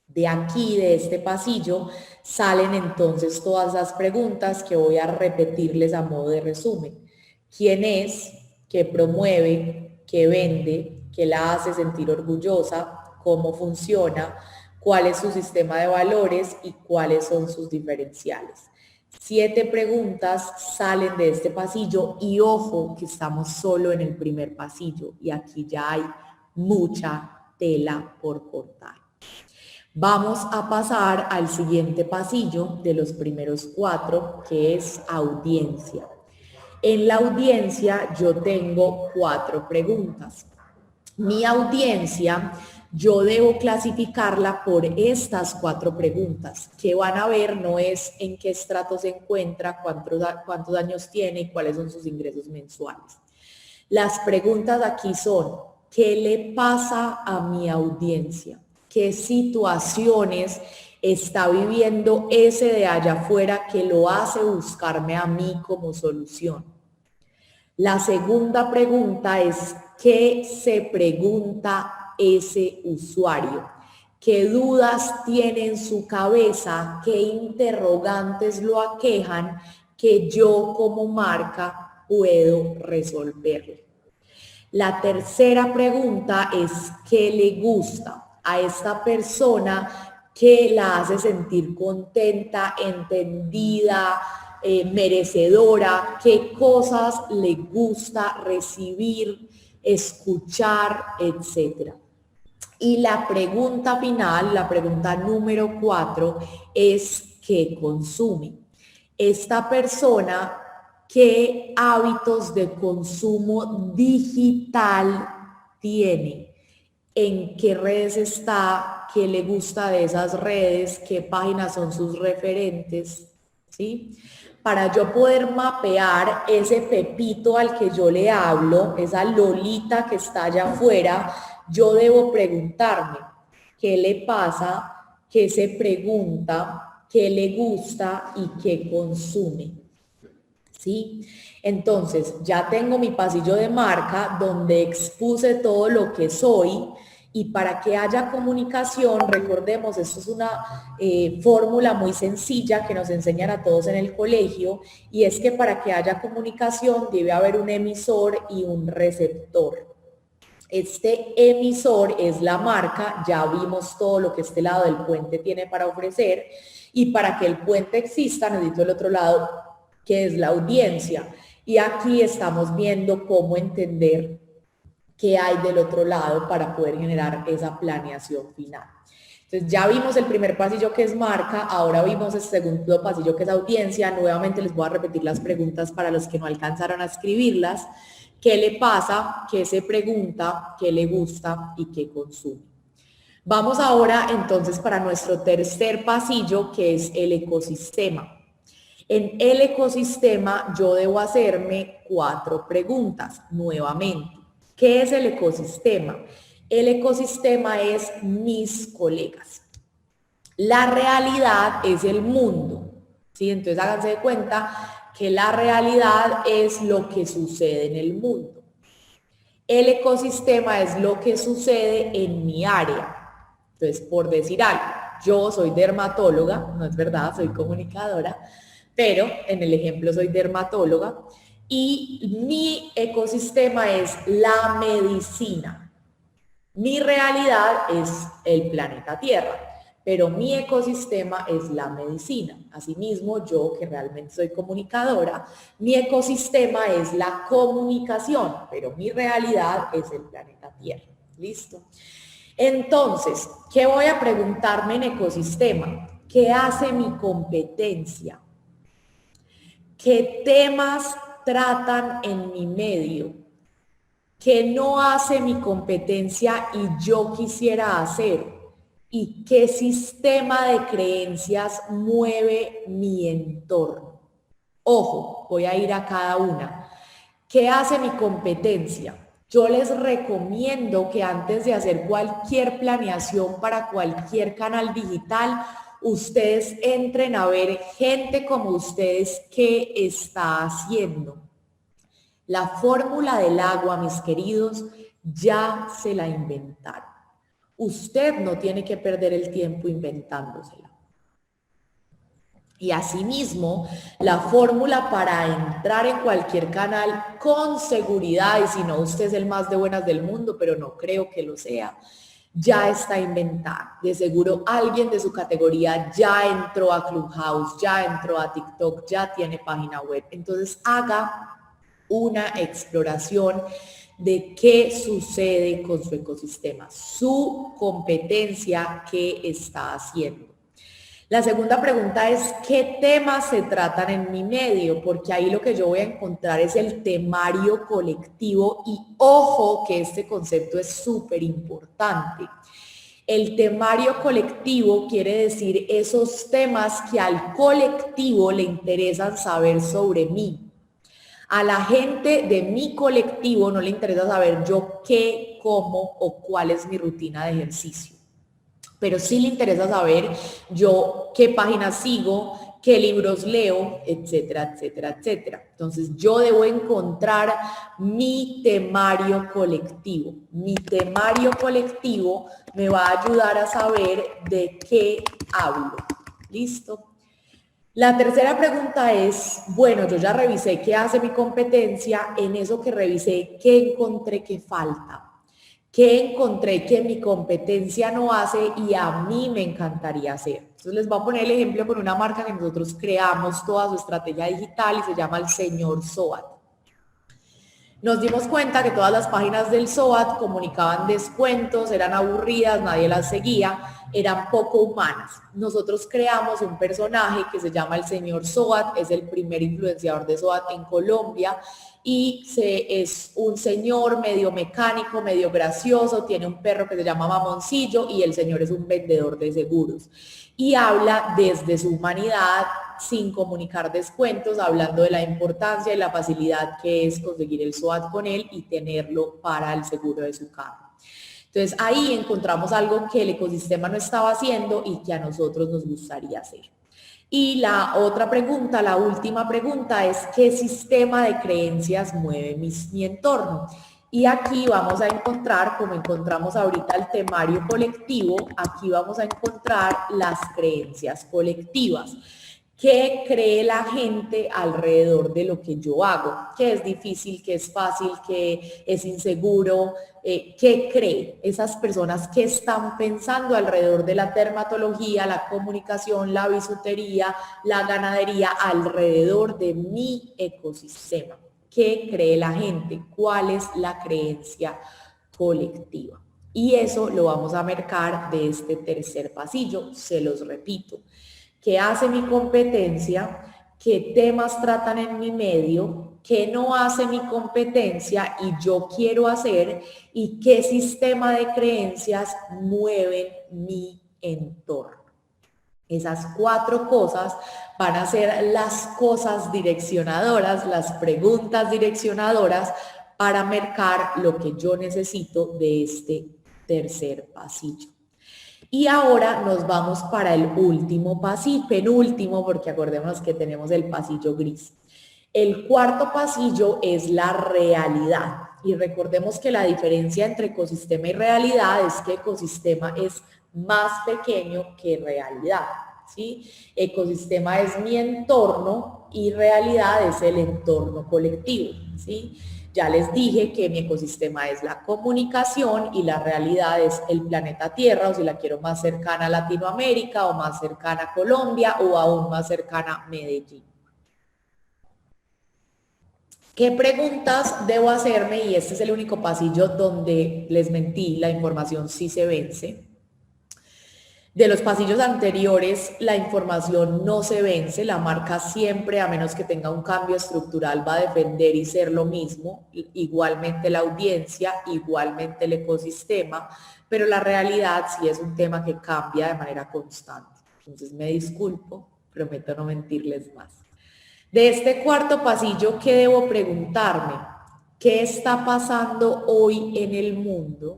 De aquí, de este pasillo, salen entonces todas las preguntas que voy a repetirles a modo de resumen. ¿Quién es? ¿Qué promueve? ¿Qué vende? ¿Qué la hace sentir orgullosa? ¿Cómo funciona? ¿Cuál es su sistema de valores? ¿Y cuáles son sus diferenciales? 7 preguntas salen de este pasillo y ojo que estamos solo en el primer pasillo y aquí ya hay mucha tela por cortar. Vamos a pasar al siguiente pasillo de los primeros 4, que es audiencia. En la audiencia yo tengo 4 preguntas. Mi audiencia yo debo clasificarla por estas 4 preguntas. Que van a ver no es en qué estrato se encuentra, cuántos años tiene y cuáles son sus ingresos mensuales. Las preguntas aquí son, ¿qué le pasa a mi audiencia? ¿Qué situaciones está viviendo ese de allá afuera que lo hace buscarme a mí como solución? La segunda pregunta es, ¿qué se pregunta ese usuario? ¿Qué dudas tiene en su cabeza? ¿Qué interrogantes lo aquejan que yo como marca puedo resolverle? La tercera pregunta es, ¿qué le gusta a esta persona que la hace sentir contenta, entendida, merecedora? ¿Qué cosas le gusta recibir, escuchar, etcétera? Y la pregunta final, la pregunta número 4, es ¿qué consume? Esta persona, ¿qué hábitos de consumo digital tiene? ¿En qué redes está? ¿Qué le gusta de esas redes? ¿Qué páginas son sus referentes? ¿Sí? Para yo poder mapear ese Pepito al que yo le hablo, esa Lolita que está allá afuera, yo debo preguntarme qué le pasa, qué se pregunta, qué le gusta y qué consume. ¿Sí? Entonces, ya tengo mi pasillo de marca donde expuse todo lo que soy Y para que haya comunicación, recordemos, esto es una fórmula muy sencilla que nos enseñan a todos en el colegio, y es que para que haya comunicación debe haber un emisor y un receptor. Este emisor es la marca, ya vimos todo lo que este lado del puente tiene para ofrecer, y para que el puente exista necesito el otro lado, que es la audiencia. Y aquí estamos viendo cómo entender qué hay del otro lado para poder generar esa planeación final. Entonces ya vimos el primer pasillo que es marca, ahora vimos el segundo pasillo que es audiencia. Nuevamente les voy a repetir las preguntas para los que no alcanzaron a escribirlas. ¿Qué le pasa? ¿Qué se pregunta? ¿Qué le gusta? ¿Y qué consume? Vamos ahora entonces para nuestro tercer pasillo, que es el ecosistema. En el ecosistema yo debo hacerme 4 preguntas nuevamente. ¿Qué es el ecosistema? El ecosistema es mis colegas. La realidad es el mundo, ¿sí? Entonces háganse de cuenta que la realidad es lo que sucede en el mundo. El ecosistema es lo que sucede en mi área. Entonces, por decir algo, yo soy dermatóloga, no es verdad, soy comunicadora, pero en el ejemplo soy dermatóloga y mi ecosistema es la medicina. Mi realidad es el planeta Tierra, pero mi ecosistema es la medicina. Asimismo, yo que realmente soy comunicadora, mi ecosistema es la comunicación, pero mi realidad es el planeta Tierra. ¿Listo? Entonces, ¿qué voy a preguntarme en ecosistema? ¿Qué hace mi competencia? ¿Qué temas tratan en mi medio? ¿Qué no hace mi competencia y yo quisiera hacer? ¿Y qué sistema de creencias mueve mi entorno? Ojo, voy a ir a cada una. ¿Qué hace mi competencia? Yo les recomiendo que antes de hacer cualquier planeación para cualquier canal digital, ustedes entren a ver gente como ustedes qué está haciendo. La fórmula del agua, mis queridos, ya se la inventaron. Usted no tiene que perder el tiempo inventándosela. Y asimismo, la fórmula para entrar en cualquier canal con seguridad, y si no, usted es el más de buenas del mundo, pero no creo que lo sea, ya está inventada. De seguro alguien de su categoría ya entró a Clubhouse, ya entró a TikTok, ya tiene página web. Entonces haga una exploración de qué sucede con su ecosistema, su competencia, qué está haciendo. La segunda pregunta es, ¿qué temas se tratan en mi medio? Porque ahí lo que yo voy a encontrar es el temario colectivo y ojo que este concepto es súper importante. El temario colectivo quiere decir esos temas que al colectivo le interesan saber sobre mí. A la gente de mi colectivo no le interesa saber yo qué, cómo o cuál es mi rutina de ejercicio. Pero sí le interesa saber yo qué páginas sigo, qué libros leo, etcétera, etcétera, etcétera. Entonces yo debo encontrar mi temario colectivo. Mi temario colectivo me va a ayudar a saber de qué hablo. ¿Listo? La tercera pregunta es, bueno, yo ya revisé qué hace mi competencia, en eso que revisé, ¿qué encontré que falta? ¿Qué encontré que mi competencia no hace y a mí me encantaría hacer? Entonces les voy a poner el ejemplo con una marca que nosotros creamos toda su estrategia digital y se llama El Señor SOAT. Nos dimos cuenta que todas las páginas del SOAT comunicaban descuentos, eran aburridas, nadie las seguía, eran poco humanas. Nosotros creamos un personaje que se llama el señor SOAT, es el primer influenciador de SOAT en Colombia y es un señor medio mecánico, medio gracioso, tiene un perro que se llama Mamoncillo y el señor es un vendedor de seguros. Y habla desde su humanidad, sin comunicar descuentos, hablando de la importancia y la facilidad que es conseguir el SOAT con él y tenerlo para el seguro de su carro. Entonces ahí encontramos algo que el ecosistema no estaba haciendo y que a nosotros nos gustaría hacer. Y la otra pregunta, la última pregunta es, ¿qué sistema de creencias mueve mi entorno? Y aquí vamos a encontrar, como encontramos ahorita el temario colectivo, aquí vamos a encontrar las creencias colectivas. ¿Qué cree la gente alrededor de lo que yo hago? ¿Qué es difícil, qué es fácil, qué es inseguro? ¿Qué cree esas personas que están pensando alrededor de la dermatología, la comunicación, la bisutería, la ganadería, alrededor de mi ecosistema? ¿Qué cree la gente? ¿Cuál es la creencia colectiva? Y eso lo vamos a marcar de este tercer pasillo, se los repito. ¿Qué hace mi competencia? ¿Qué temas tratan en mi medio? ¿Qué no hace mi competencia y yo quiero hacer? ¿Y qué sistema de creencias mueven mi entorno? Esas 4 cosas van a ser las cosas direccionadoras, las preguntas direccionadoras para marcar lo que yo necesito de este tercer pasillo. Y ahora nos vamos para el último pasillo, penúltimo, porque acordémonos que tenemos el pasillo gris. El cuarto pasillo es la realidad. Y recordemos que la diferencia entre ecosistema y realidad es que ecosistema es más pequeño que realidad, ¿sí? Ecosistema es mi entorno y realidad es el entorno colectivo, ¿sí? Ya les dije que mi ecosistema es la comunicación y la realidad es el planeta Tierra, o si la quiero más cercana a Latinoamérica o más cercana a Colombia o aún más cercana a Medellín. ¿Qué preguntas debo hacerme? Y este es el único pasillo donde les mentí, la información sí se vence. De los pasillos anteriores, la información no se vence, la marca siempre, a menos que tenga un cambio estructural, va a defender y ser lo mismo, igualmente la audiencia, igualmente el ecosistema, pero la realidad sí es un tema que cambia de manera constante. Entonces me disculpo, prometo no mentirles más. De este cuarto pasillo, ¿qué debo preguntarme? ¿Qué está pasando hoy en el mundo?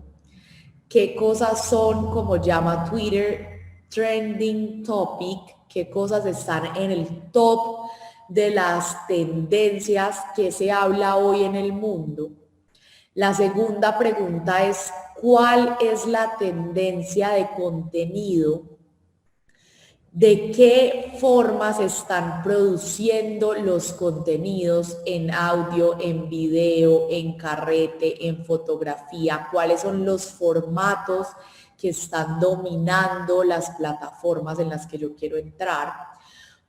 ¿Qué cosas son, como llama Twitter, trending topic? ¿Qué cosas están en el top de las tendencias que se habla hoy en el mundo? La segunda pregunta es, ¿cuál es la tendencia de contenido? ¿De qué formas están produciendo los contenidos en audio, en video, en carrete, en fotografía? ¿Cuáles son los formatos que están dominando las plataformas en las que yo quiero entrar?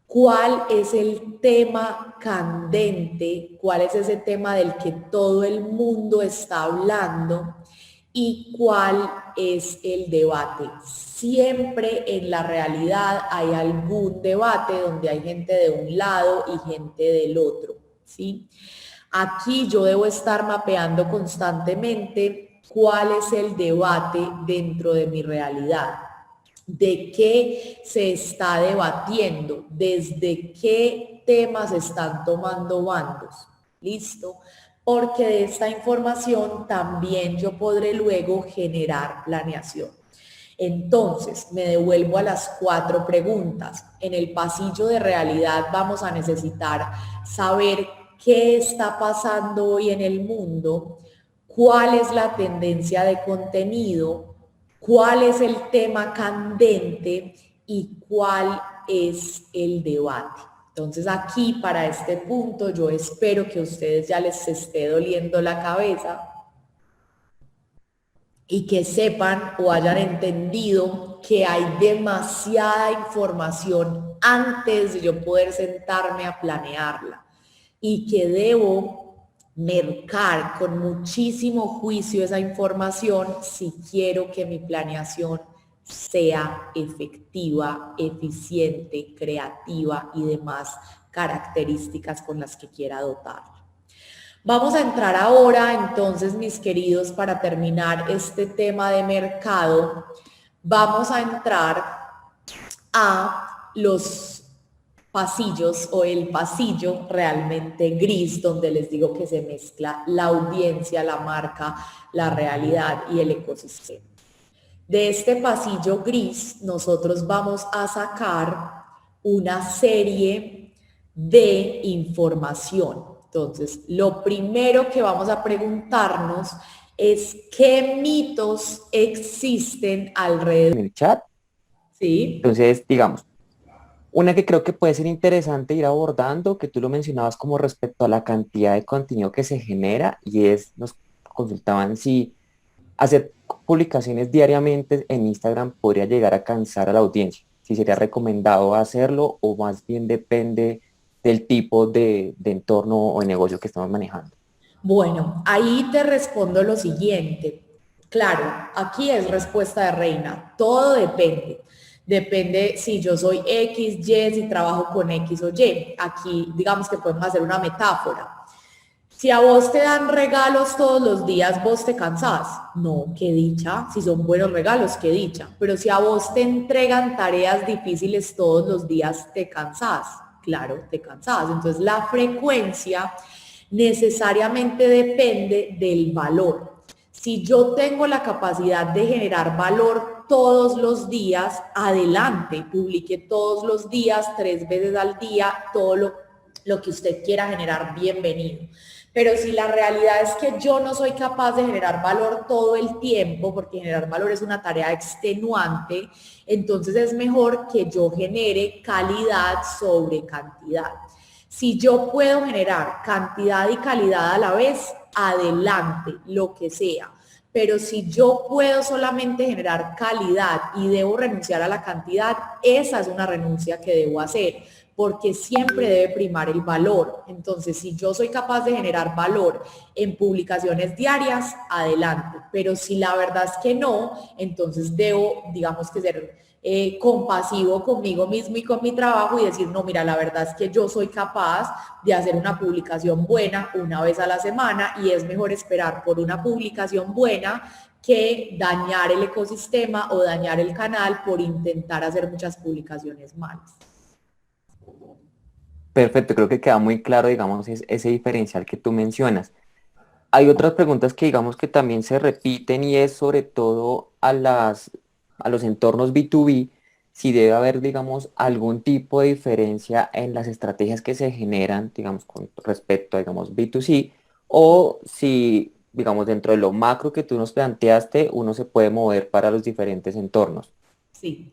¿Cuál es el tema candente? ¿Cuál es ese tema del que todo el mundo está hablando? ¿Y cuál es el debate? Siempre en la realidad hay algún debate donde hay gente de un lado y gente del otro, ¿sí? Aquí yo debo estar mapeando constantemente cuál es el debate dentro de mi realidad. ¿De qué se está debatiendo? ¿Desde qué temas están tomando bandos? ¿Listo? Porque de esta información también yo podré luego generar planeación. Entonces, me devuelvo a las 4 preguntas. En el pasillo de realidad vamos a necesitar saber qué está pasando hoy en el mundo, cuál es la tendencia de contenido, cuál es el tema candente y cuál es el debate. Entonces aquí para este punto yo espero que a ustedes ya les esté doliendo la cabeza y que sepan o hayan entendido que hay demasiada información antes de yo poder sentarme a planearla y que debo mercar con muchísimo juicio esa información si quiero que mi planeación sea efectiva, eficiente, creativa y demás características con las que quiera dotarla. Vamos a entrar ahora, entonces, mis queridos, para terminar este tema de mercado, vamos a entrar a los pasillos o el pasillo realmente gris, donde les digo que se mezcla la audiencia, la marca, la realidad y el ecosistema. De este pasillo gris, nosotros vamos a sacar una serie de información. Entonces, lo primero que vamos a preguntarnos es qué mitos existen alrededor. En el chat. Sí. Entonces, digamos, una que creo que puede ser interesante ir abordando, que tú lo mencionabas como respecto a la cantidad de contenido que se genera, y es, nos consultaban si hacer publicaciones diariamente en Instagram podría llegar a cansar a la audiencia, si sería recomendado hacerlo o más bien depende del tipo de entorno o de negocio que estamos manejando. Bueno, ahí te respondo lo siguiente. Claro, aquí es respuesta de reina. Todo depende. Depende si yo soy X, Y, si trabajo con X o Y. Aquí digamos que podemos hacer una metáfora. Si a vos te dan regalos todos los días, vos te cansás. No, qué dicha. Si son buenos regalos, qué dicha. Pero si a vos te entregan tareas difíciles todos los días, te cansás. Claro, te cansás. Entonces la frecuencia necesariamente depende del valor. Si yo tengo la capacidad de generar valor todos los días, adelante, publique todos los días, 3 veces al día, todo lo que usted quiera generar, bienvenido. Pero si la realidad es que yo no soy capaz de generar valor todo el tiempo, porque generar valor es una tarea extenuante, entonces es mejor que yo genere calidad sobre cantidad. Si yo puedo generar cantidad y calidad a la vez, adelante, lo que sea. Pero si yo puedo solamente generar calidad y debo renunciar a la cantidad, esa es una renuncia que debo hacer, porque siempre debe primar el valor. Entonces, si yo soy capaz de generar valor en publicaciones diarias, adelante. Pero si la verdad es que no, entonces debo, digamos que ser compasivo conmigo mismo y con mi trabajo y decir, no, mira, la verdad es que yo soy capaz de hacer una publicación buena una vez a la semana y es mejor esperar por una publicación buena que dañar el ecosistema o dañar el canal por intentar hacer muchas publicaciones malas. Perfecto, creo que queda muy claro, digamos, ese diferencial que tú mencionas. Hay otras preguntas que digamos que también se repiten y es sobre todo a los entornos B2B, si debe haber, digamos, algún tipo de diferencia en las estrategias que se generan, digamos, con respecto a, digamos, B2C, o si, digamos, dentro de lo macro que tú nos planteaste, uno se puede mover para los diferentes entornos. Sí.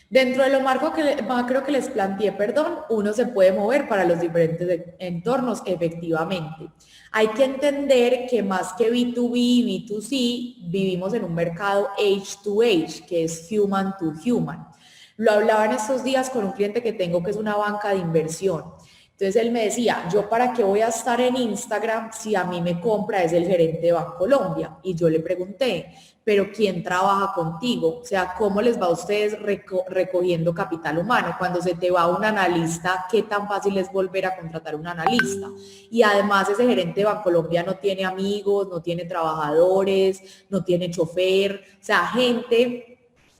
Dentro de lo macro que les planteé, perdón, uno se puede mover para los diferentes entornos, efectivamente. Hay que entender que más que B2B y B2C, vivimos en un mercado H2H, que es human to human. Lo hablaba en estos días con un cliente que tengo que es una banca de inversión. Entonces él me decía, ¿yo para qué voy a estar en Instagram si a mí me compra es el gerente de Bancolombia? Y yo le pregunté, ¿pero quién trabaja contigo? O sea, ¿cómo les va a ustedes recogiendo capital humano? Cuando se te va un analista, ¿qué tan fácil es volver a contratar un analista? Y además ese gerente de Bancolombia no tiene amigos, no tiene trabajadores, no tiene chofer, o sea,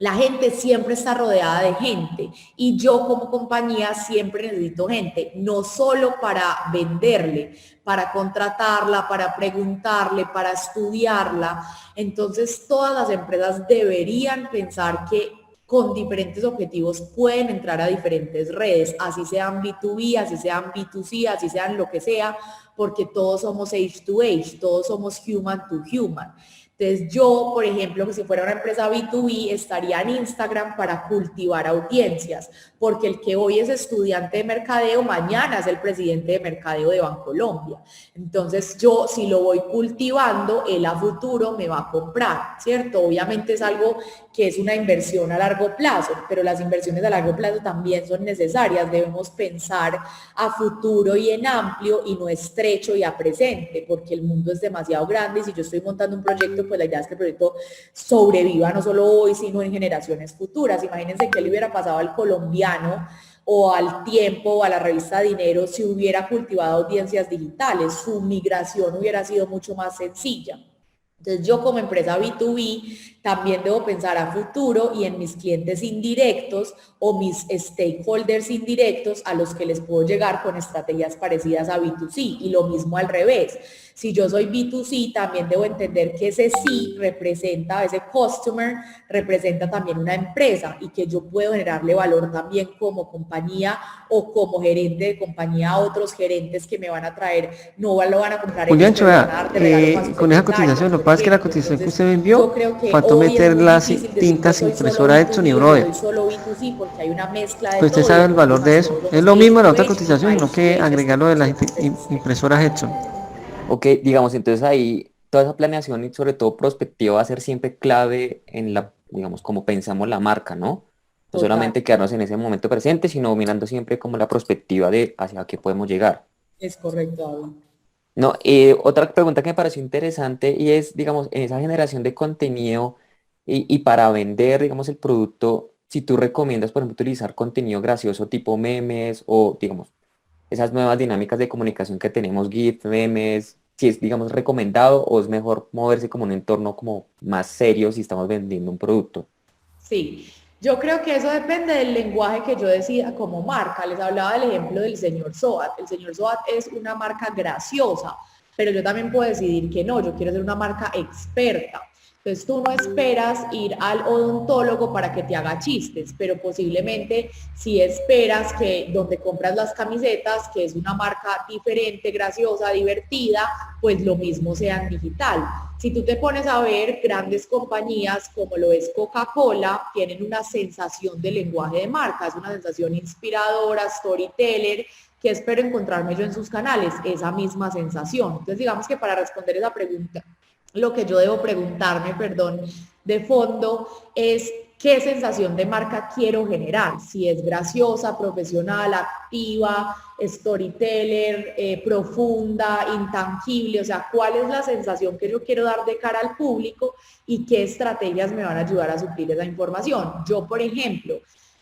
la gente siempre está rodeada de gente y yo como compañía siempre necesito gente, no solo para venderle, para contratarla, para preguntarle, para estudiarla. Entonces todas las empresas deberían pensar que con diferentes objetivos pueden entrar a diferentes redes, así sean B2B, así sean B2C, así sean lo que sea, porque todos somos H2H, todos somos human to human. Entonces yo, por ejemplo, que si fuera una empresa B2B, estaría en Instagram para cultivar audiencias, porque el que hoy es estudiante de mercadeo, mañana es el presidente de mercadeo de Bancolombia. Entonces yo, si lo voy cultivando, él a futuro me va a comprar, ¿cierto? Obviamente es algo que es una inversión a largo plazo, pero las inversiones a largo plazo también son necesarias. Debemos pensar a futuro y en amplio y no estrecho y a presente, porque el mundo es demasiado grande y si yo estoy montando un proyecto, pues la idea es que el proyecto sobreviva no solo hoy, sino en generaciones futuras. Imagínense qué le hubiera pasado al colombiano o al Tiempo o a la revista Dinero si hubiera cultivado audiencias digitales. Su migración hubiera sido mucho más sencilla. Entonces yo como empresa B2B también debo pensar a futuro y en mis clientes indirectos o mis stakeholders indirectos a los que les puedo llegar con estrategias parecidas a B2C y lo mismo al revés. Si yo soy B2C, también debo entender que ese sí representa, ese customer representa también una empresa y que yo puedo generarle valor también como compañía o como gerente de compañía a otros gerentes que me van a traer, no lo van a comprar ellos, Juliancho, pero le van a vea, dar de regalo para sus con esa secretarios, cotización, lo que por pasa es que la ejemplo. cotización que Entonces, usted me yo envió creo que faltó hoy es meter muy las difícil decir yo tintas soy solo impresora Epson y B2B o yo Brother. soy solo B2C porque hay una mezcla de Pues usted todo y sabe en el últimas valor de eso. todos Es somos lo face mismo to la otra face y cotización, face sino to que face es agregarlo de las comunicación más eficiente. impresoras Epson. Ok, digamos, entonces ahí toda esa planeación y sobre todo prospectiva va a ser siempre clave en la, digamos, como pensamos la marca, ¿no? No Total, solamente quedarnos en ese momento presente, sino mirando siempre como la perspectiva de hacia qué podemos llegar. es correcto, David. No, otra pregunta que me pareció interesante y es, digamos, en esa generación de contenido y para vender, digamos, el producto, si tú recomiendas, por ejemplo, utilizar contenido gracioso tipo memes o, digamos, esas nuevas dinámicas de comunicación que tenemos, GIF, memes, si es, digamos, recomendado o es mejor moverse como en un entorno como más serio si estamos vendiendo un producto. Sí, yo creo que eso depende del lenguaje que yo decida como marca. Les hablaba del ejemplo del señor Soat. El señor Soat es una marca graciosa, pero yo también puedo decidir que no, yo quiero ser una marca experta. Entonces tú no esperas ir al odontólogo para que te haga chistes, pero posiblemente si esperas que donde compras las camisetas, que es una marca diferente, graciosa, divertida, pues lo mismo sea en digital. Si tú te pones a ver, grandes compañías como lo es Coca-Cola tienen una sensación de lenguaje de marca, es una sensación inspiradora, storyteller, que espero encontrarme yo en sus canales, esa misma sensación. Entonces, digamos que para responder esa pregunta, lo que yo debo preguntarme, perdón, de fondo es qué sensación de marca quiero generar, si es graciosa, profesional, activa, storyteller, profunda, intangible, o sea, cuál es la sensación que yo quiero dar de cara al público y qué estrategias me van a ayudar a suplir esa información. Yo, por ejemplo,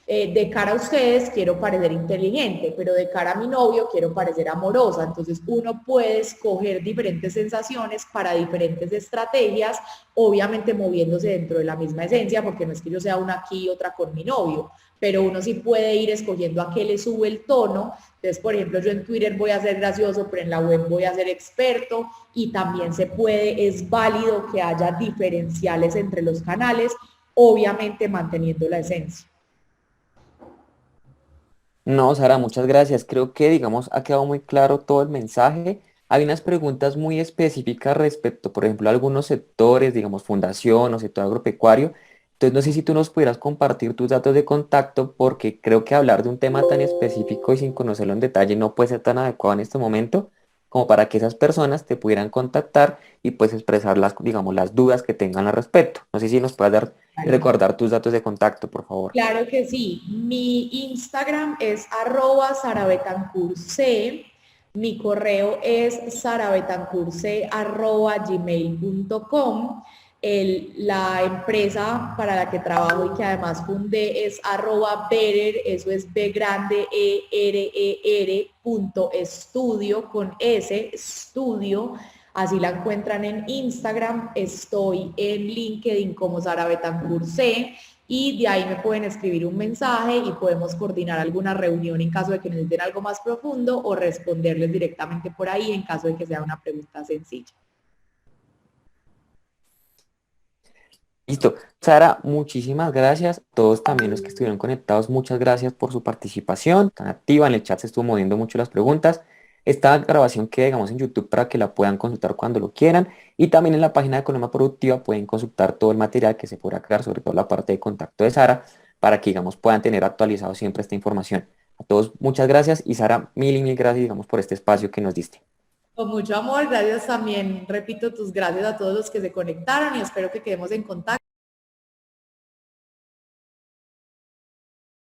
de cara a ustedes quiero parecer inteligente, pero de cara a mi novio quiero parecer amorosa. Entonces uno puede escoger diferentes sensaciones para diferentes estrategias, obviamente moviéndose dentro de la misma esencia, porque no es que yo sea una aquí y otra con mi novio, pero uno sí puede ir escogiendo a qué le sube el tono. Entonces, por ejemplo, yo en Twitter voy a ser gracioso, pero en la web voy a ser experto y también se puede, es válido que haya diferenciales entre los canales, obviamente manteniendo la esencia. No, Sara, muchas gracias. Creo que, digamos, ha quedado muy claro todo el mensaje. Hay unas preguntas muy específicas respecto, por ejemplo, a algunos sectores, digamos, fundación o sector agropecuario. Entonces, no sé si tú nos pudieras compartir tus datos de contacto, porque creo que hablar de un tema tan específico y sin conocerlo en detalle no puede ser tan adecuado en este momento como para que esas personas te pudieran contactar y pues expresar las, digamos, las dudas que tengan al respecto. No sé si nos puedes dar y recordar tus datos de contacto, por favor. Claro que sí. Mi Instagram es @sarabetancurc. Mi correo es sarabetancurc@gmail.com. La empresa para la que trabajo y que además fundé es @better, eso es B grande estudio con S, estudio. Así la encuentran en Instagram. Estoy en LinkedIn como Sara Betancourt C y de ahí me pueden escribir un mensaje y podemos coordinar alguna reunión en caso de que necesiten algo más profundo o responderles directamente por ahí en caso de que sea una pregunta sencilla. Listo. Sara, muchísimas gracias. Todos también los que estuvieron conectados, muchas gracias por su participación tan activa. En el chat se estuvo moviendo mucho las preguntas. Esta grabación queda, digamos, en YouTube para que la puedan consultar cuando lo quieran. Y también en la página de Economía Productiva pueden consultar todo el material que se podrá crear, sobre todo la parte de contacto de Sara, para que, digamos, puedan tener actualizado siempre esta información. A todos, muchas gracias. Y Sara, mil y mil gracias, digamos, por este espacio que nos diste. Con mucho amor, gracias también, repito tus gracias a todos los que se conectaron y espero que quedemos en contacto.